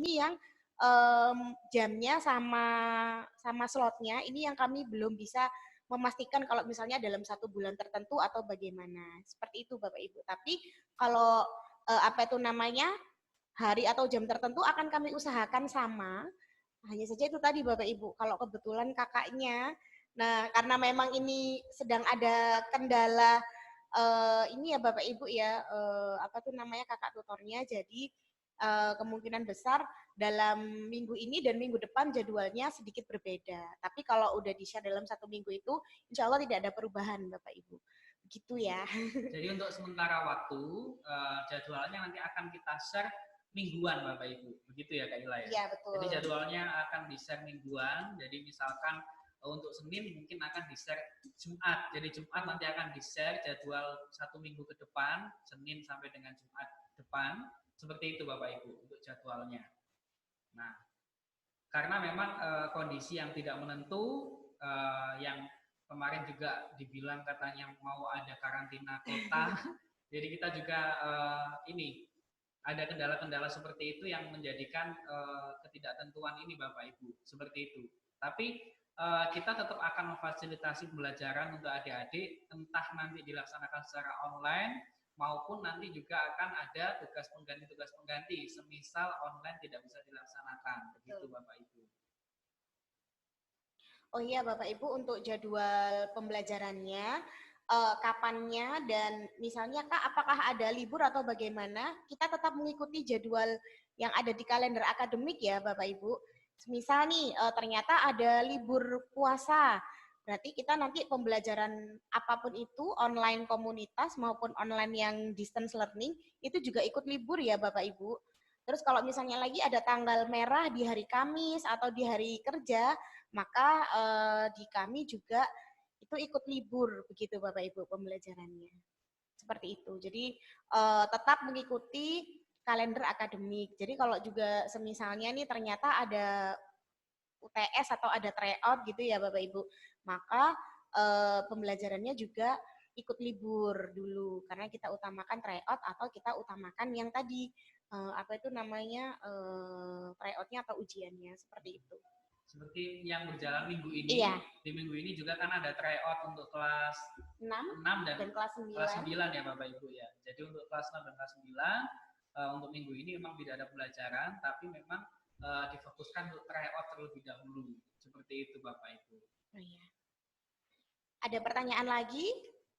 Ini yang jamnya sama slotnya ini yang kami belum bisa memastikan kalau misalnya dalam 1 bulan tertentu atau bagaimana. Seperti itu Bapak Ibu. Tapi kalau apa itu namanya hari atau jam tertentu akan kami usahakan sama. Hanya saja itu tadi Bapak Ibu, kalau kebetulan kakaknya, nah karena memang ini sedang ada kendala ini ya Bapak Ibu ya, apa tuh namanya kakak tutornya, jadi kemungkinan besar dalam minggu ini dan minggu depan jadwalnya sedikit berbeda. Tapi kalau udah di-share dalam 1 minggu itu, insya Allah tidak ada perubahan Bapak Ibu. Begitu ya. Jadi untuk sementara waktu, jadwalnya nanti akan kita share mingguan Bapak Ibu. Begitu ya Kak Ila ya? Iya betul. Jadi jadwalnya akan di-share mingguan, jadi misalkan untuk Senin mungkin akan di-share Jumat. Jadi Jumat nanti akan di-share jadwal 1 minggu ke depan, Senin sampai dengan Jumat depan. Seperti itu Bapak Ibu untuk jadwalnya. Nah, karena memang kondisi yang tidak menentu, yang kemarin juga dibilang katanya mau ada karantina kota, jadi kita juga ini ada kendala-kendala seperti itu yang menjadikan ketidaktentuan ini Bapak Ibu, seperti itu. Tapi kita tetap akan memfasilitasi pembelajaran untuk adik-adik, entah nanti dilaksanakan secara online maupun nanti juga akan ada tugas pengganti, semisal online tidak bisa dilaksanakan, begitu Bapak Ibu. Oh iya Bapak Ibu, untuk jadwal pembelajarannya, kapannya dan misalnya Kak, apakah ada libur atau bagaimana, kita tetap mengikuti jadwal yang ada di kalender akademik ya Bapak Ibu. Misal nih, ternyata ada libur puasa, berarti kita nanti pembelajaran apapun itu, online komunitas maupun online yang distance learning, itu juga ikut libur ya Bapak Ibu. Terus kalau misalnya lagi ada tanggal merah di hari Kamis atau di hari kerja, maka di kami juga itu ikut libur begitu Bapak Ibu pembelajarannya. Seperti itu. Jadi tetap mengikuti kalender akademik. Jadi kalau juga semisalnya nih ternyata ada UTS atau ada tryout gitu ya Bapak Ibu, maka pembelajarannya juga ikut libur dulu karena kita utamakan tryout atau kita utamakan yang tadi apa itu namanya tryoutnya atau ujiannya seperti itu. Seperti yang berjalan minggu ini, iya. Di minggu ini juga kan ada tryout untuk kelas 6 dan kelas 9 ya Bapak Ibu ya. Jadi untuk kelas 6 dan kelas 9 untuk minggu ini memang tidak ada pelajaran, tapi memang difokuskan untuk tryout terlebih dahulu. Seperti itu Bapak Ibu. Oh, iya. Ada pertanyaan lagi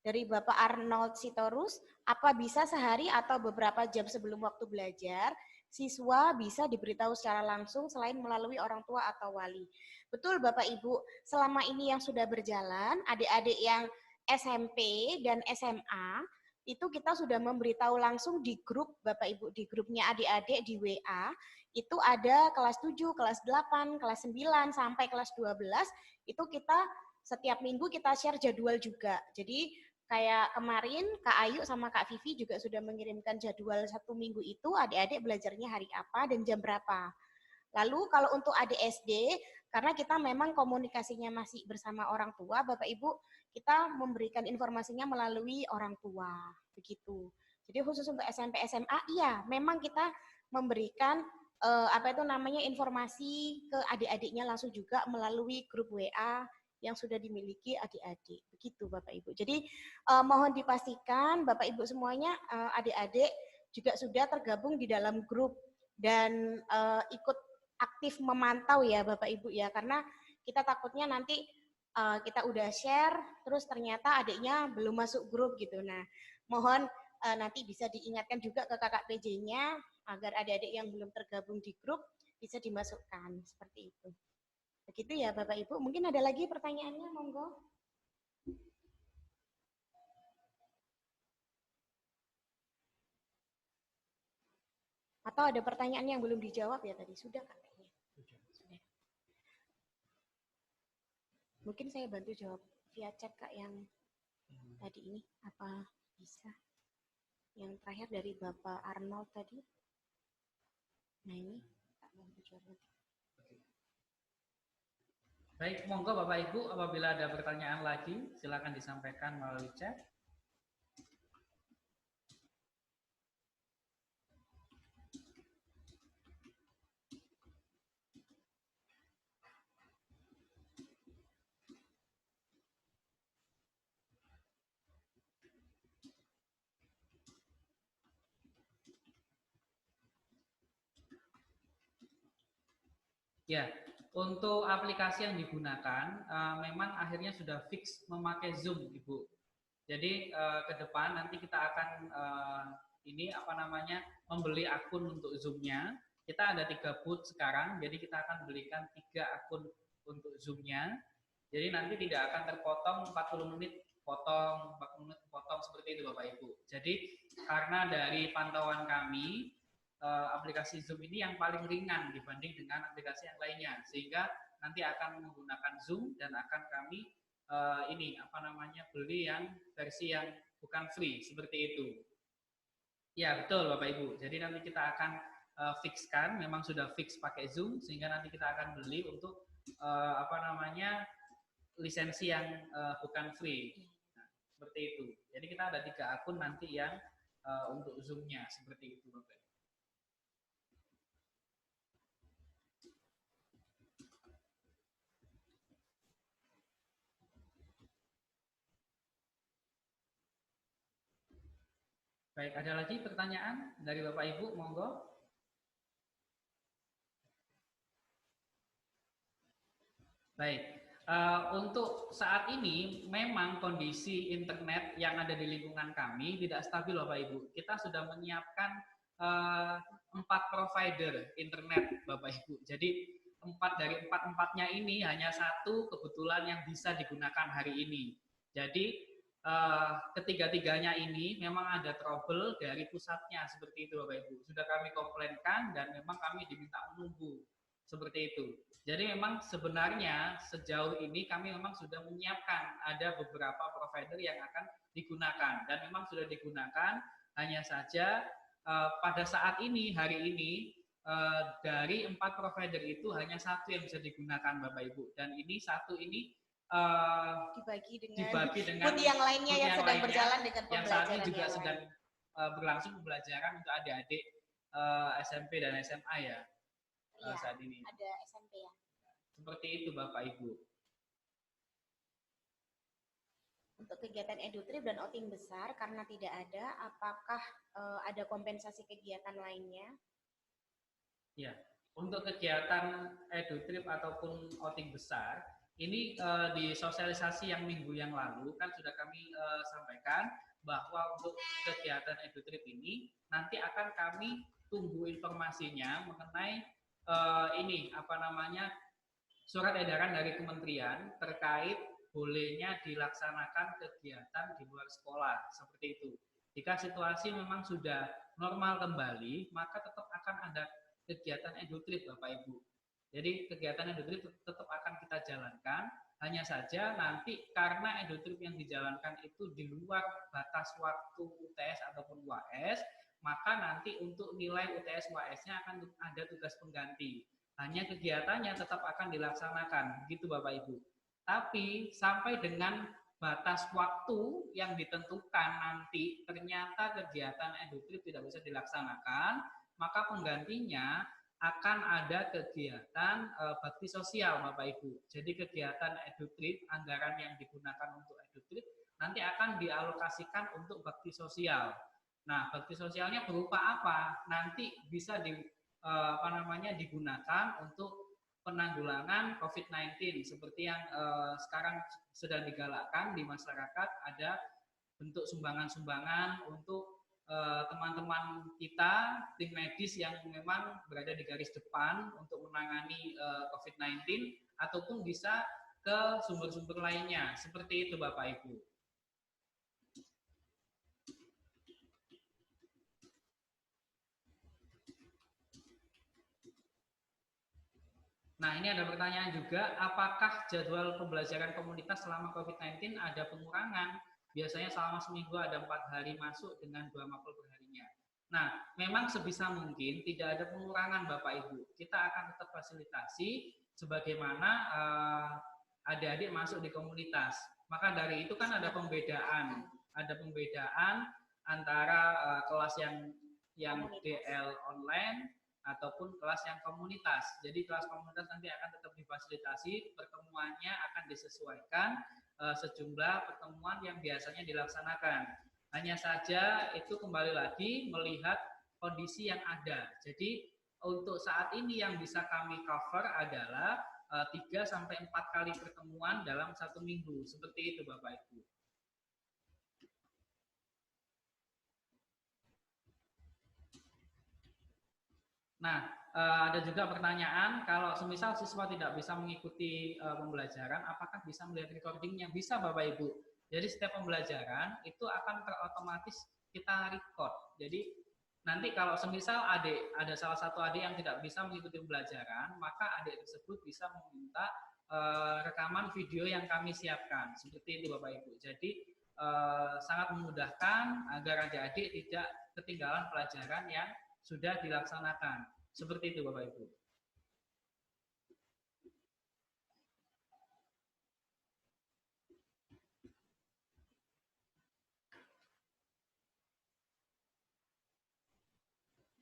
dari Bapak Arnold Sitorus, apa bisa sehari atau beberapa jam sebelum waktu belajar siswa bisa diberitahu secara langsung selain melalui orang tua atau wali? Betul Bapak Ibu, selama ini yang sudah berjalan, adik-adik yang SMP dan SMA, itu kita sudah memberitahu langsung di grup Bapak Ibu, di grupnya adik-adik di WA, itu ada kelas 7, kelas 8, kelas 9, sampai kelas 12, itu kita setiap minggu kita share jadwal juga. Jadi kayak kemarin Kak Ayu sama Kak Vivi juga sudah mengirimkan jadwal 1 minggu itu adik-adik belajarnya hari apa dan jam berapa. Lalu kalau untuk adik SD, karena kita memang komunikasinya masih bersama orang tua, Bapak Ibu, kita memberikan informasinya melalui orang tua, begitu. Jadi khusus untuk SMP SMA, iya, memang kita memberikan apa itu namanya informasi ke adik-adiknya langsung juga melalui grup WA yang sudah dimiliki adik-adik. Begitu Bapak Ibu. Jadi mohon dipastikan Bapak Ibu semuanya adik-adik juga sudah tergabung di dalam grup dan ikut aktif memantau ya Bapak Ibu ya, karena kita takutnya nanti kita udah share terus ternyata adiknya belum masuk grup gitu. Nah, mohon nanti bisa diingatkan juga ke kakak PJ-nya agar adik-adik yang belum tergabung di grup bisa dimasukkan seperti itu. Begitu ya Bapak Ibu. Mungkin ada lagi pertanyaannya, monggo. Atau ada pertanyaan yang belum dijawab ya tadi? Sudah katanya. Sudah. Mungkin saya bantu jawab via chat Kak yang tadi ini. Apa bisa? Yang terakhir dari Bapak Arnold tadi. Nah ini Kak bantu jawab. Baik, monggo Bapak Ibu, apabila ada pertanyaan lagi, silakan disampaikan melalui chat. Ya, untuk aplikasi yang digunakan memang akhirnya sudah fix memakai Zoom, Ibu. Jadi ke depan nanti kita akan ini apa namanya membeli akun untuk Zoom-nya. Kita ada 3 booth sekarang, jadi kita akan belikan 3 akun untuk Zoom-nya. Jadi nanti tidak akan terpotong 40 menit potong, 40 menit potong seperti itu Bapak Ibu. Jadi karena dari pantauan kami aplikasi Zoom ini yang paling ringan dibanding dengan aplikasi yang lainnya, sehingga nanti akan menggunakan Zoom dan akan kami ini apa namanya beli yang versi yang bukan free seperti itu. Ya betul Bapak Ibu. Jadi nanti kita akan fixkan, memang sudah fix pakai Zoom, sehingga nanti kita akan beli untuk apa namanya lisensi yang bukan free. Nah, seperti itu. Jadi kita ada 3 akun nanti yang untuk Zoom-nya seperti itu Bapak Ibu. Baik, ada lagi pertanyaan dari Bapak Ibu, monggo. Baik, untuk saat ini memang kondisi internet yang ada di lingkungan kami tidak stabil Bapak Ibu. Kita sudah menyiapkan 4 provider internet Bapak Ibu. Jadi 4 dari 4-4-nya ini hanya 1 kebetulan yang bisa digunakan hari ini. Jadi ketiga-tiganya ini memang ada trouble dari pusatnya seperti itu Bapak Ibu. Sudah kami komplainkan dan memang kami diminta menunggu seperti itu. Jadi memang sebenarnya sejauh ini kami memang sudah menyiapkan ada beberapa provider yang akan digunakan dan memang sudah digunakan, hanya saja pada saat ini hari ini dari 4 provider itu hanya 1 yang bisa digunakan Bapak Ibu, dan ini 1 ini dibagi dengan yang lainnya yang sedang berjalan dengan pembelajaran yang saat ini juga sedang berlangsung pembelajaran untuk adik-adik SMP dan SMA ya. Ya, saat ini. Ada SMP ya. Seperti itu Bapak Ibu. Untuk kegiatan EduTrip dan outing besar karena tidak ada, apakah ada kompensasi kegiatan lainnya? Ya, untuk kegiatan EduTrip ataupun outing besar, ini di sosialisasi yang minggu yang lalu kan sudah kami sampaikan bahwa untuk kegiatan EduTrip ini nanti akan kami tunggu informasinya mengenai ini apa namanya surat edaran dari kementerian terkait bolehnya dilaksanakan kegiatan di luar sekolah seperti itu. Jika situasi memang sudah normal kembali, maka tetap akan ada kegiatan EduTrip Bapak Ibu. Jadi kegiatan EduTrip tetap akan kita jalankan, hanya saja nanti karena EduTrip yang dijalankan itu di luar batas waktu UTS ataupun UAS, maka nanti untuk nilai UTS UAS-nya akan ada tugas pengganti. Hanya kegiatannya tetap akan dilaksanakan, gitu Bapak Ibu. Tapi sampai dengan batas waktu yang ditentukan nanti ternyata kegiatan EduTrip tidak bisa dilaksanakan, maka penggantinya akan ada kegiatan bakti sosial Bapak Ibu. Jadi kegiatan EduTrip, anggaran yang digunakan untuk EduTrip nanti akan dialokasikan untuk bakti sosial. Nah, bakti sosialnya berupa apa? Nanti bisa digunakan untuk penanggulangan COVID-19 seperti yang sekarang sedang digalakkan di masyarakat, ada bentuk sumbangan-sumbangan untuk teman-teman kita, tim medis yang memang berada di garis depan untuk menangani COVID-19 ataupun bisa ke sumber-sumber lainnya. Seperti itu Bapak Ibu. Nah, ini ada pertanyaan juga, apakah jadwal pembelajaran komunitas selama COVID-19 ada pengurangan? Biasanya selama seminggu ada 4 hari masuk dengan 2 mapel perharinya. Nah, memang sebisa mungkin tidak ada pengurangan Bapak Ibu. Kita akan tetap fasilitasi sebagaimana adik-adik masuk di komunitas. Maka dari itu kan ada pembedaan antara kelas yang DL online ataupun kelas yang komunitas. Jadi kelas komunitas nanti akan tetap difasilitasi, pertemuannya akan disesuaikan sejumlah pertemuan yang biasanya dilaksanakan. Hanya saja itu kembali lagi melihat kondisi yang ada. Jadi untuk saat ini yang bisa kami cover adalah 3 sampai 4 kali pertemuan dalam 1 minggu. Seperti itu Bapak Ibu. Nah, ada juga pertanyaan, kalau semisal siswa tidak bisa mengikuti pembelajaran, apakah bisa melihat recordingnya? Bisa Bapak Ibu. Jadi setiap pembelajaran itu akan terotomatis kita record. Jadi nanti kalau semisal ada salah satu adik yang tidak bisa mengikuti pembelajaran, maka adik tersebut bisa meminta rekaman video yang kami siapkan. Seperti itu Bapak Ibu. Jadi sangat memudahkan agar adik-adik tidak ketinggalan pelajaran yang sudah dilaksanakan. Seperti itu Bapak Ibu.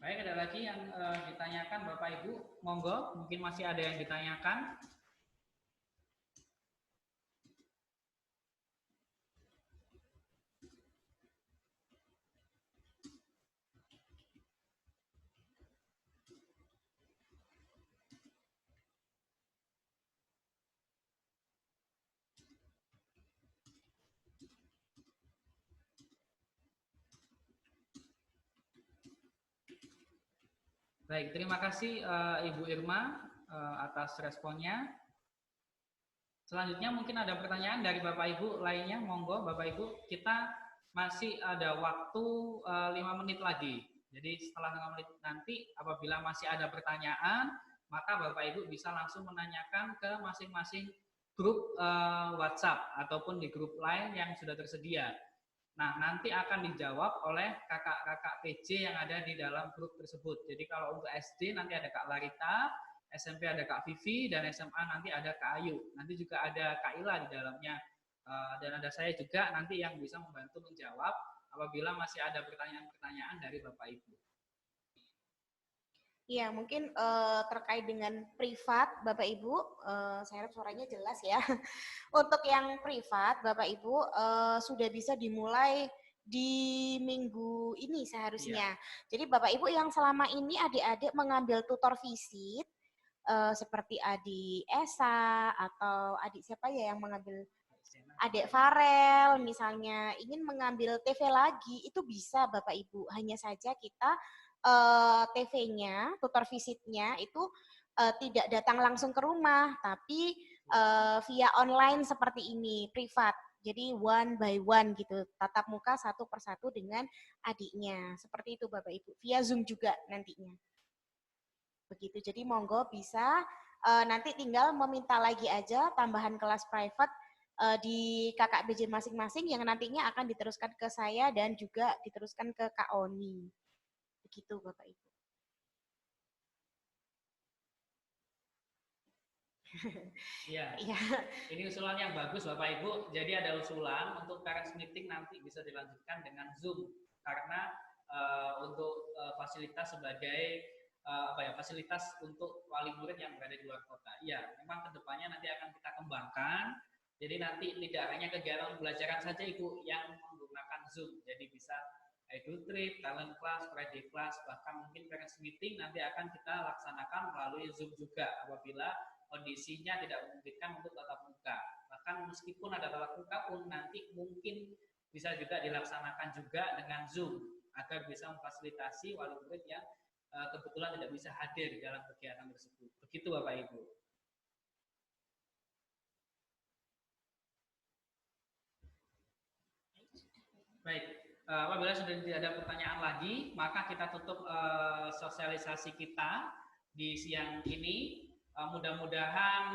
Baik, ada lagi yang ditanyakan Bapak Ibu? Monggo, mungkin masih ada yang ditanyakan. Baik, terima kasih Ibu Irma atas responnya. Selanjutnya mungkin ada pertanyaan dari Bapak Ibu lainnya, monggo Bapak Ibu. Kita masih ada waktu 5 menit lagi. Jadi setelah 5 menit nanti apabila masih ada pertanyaan, maka Bapak Ibu bisa langsung menanyakan ke masing-masing grup WhatsApp ataupun di grup lain yang sudah tersedia. Nah, nanti akan dijawab oleh kakak-kakak PJ yang ada di dalam grup tersebut. Jadi kalau untuk SD nanti ada Kak Larita, SMP ada Kak Vivi, dan SMA nanti ada Kak Ayu. Nanti juga ada Kak Ila di dalamnya. Dan ada saya juga nanti yang bisa membantu menjawab apabila masih ada pertanyaan-pertanyaan dari Bapak Ibu. Iya, mungkin terkait dengan privat, Bapak Ibu, saya harap suaranya jelas ya. Untuk yang privat, Bapak Ibu, sudah bisa dimulai di minggu ini seharusnya. Iya. Jadi Bapak Ibu yang selama ini adik-adik mengambil tutor visit, seperti adik Esa atau adik siapa ya yang mengambil adik Farel misalnya ingin mengambil TV lagi, itu bisa Bapak Ibu. Hanya saja kita TV-nya, tutor visitnya itu tidak datang langsung ke rumah, tapi via online seperti ini, privat. Jadi one by one gitu, tatap muka satu persatu dengan adiknya. Seperti itu Bapak Ibu. Via Zoom juga nantinya. Begitu, jadi monggo bisa nanti tinggal meminta lagi aja tambahan kelas private di kakak BJ masing-masing yang nantinya akan diteruskan ke saya dan juga diteruskan ke Kak Oni. Begitu Bapak Ibu. Iya, ini usulan yang bagus Bapak Ibu. Jadi ada usulan untuk parents meeting nanti bisa dilanjutkan dengan Zoom karena untuk fasilitas sebagai fasilitas untuk wali murid yang berada di luar kota. Iya, memang kedepannya nanti akan kita kembangkan. Jadi nanti tidak hanya kegiatan pembelajaran saja Ibu yang menggunakan Zoom. Jadi bisa edu trip, talent class, Friday class, bahkan mungkin parents meeting nanti akan kita laksanakan melalui Zoom juga apabila kondisinya tidak memungkinkan untuk tatap muka. Bahkan meskipun ada tatap muka pun nanti mungkin bisa juga dilaksanakan juga dengan Zoom agar bisa memfasilitasi wali murid yang kebetulan tidak bisa hadir di dalam kegiatan tersebut. Begitu Bapak Ibu. Baik, apabila sudah tidak ada pertanyaan lagi, maka kita tutup sosialisasi kita di siang ini. Mudah-mudahan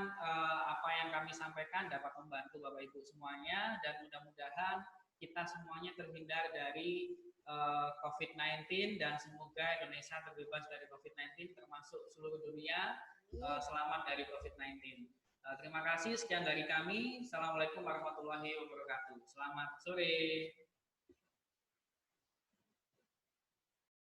apa yang kami sampaikan dapat membantu Bapak Ibu semuanya dan mudah-mudahan kita semuanya terhindar dari COVID-19 dan semoga Indonesia terbebas dari COVID-19 termasuk seluruh dunia selamat dari COVID-19. Terima kasih, sekian dari kami. Assalamualaikum warahmatullahi wabarakatuh. Selamat sore.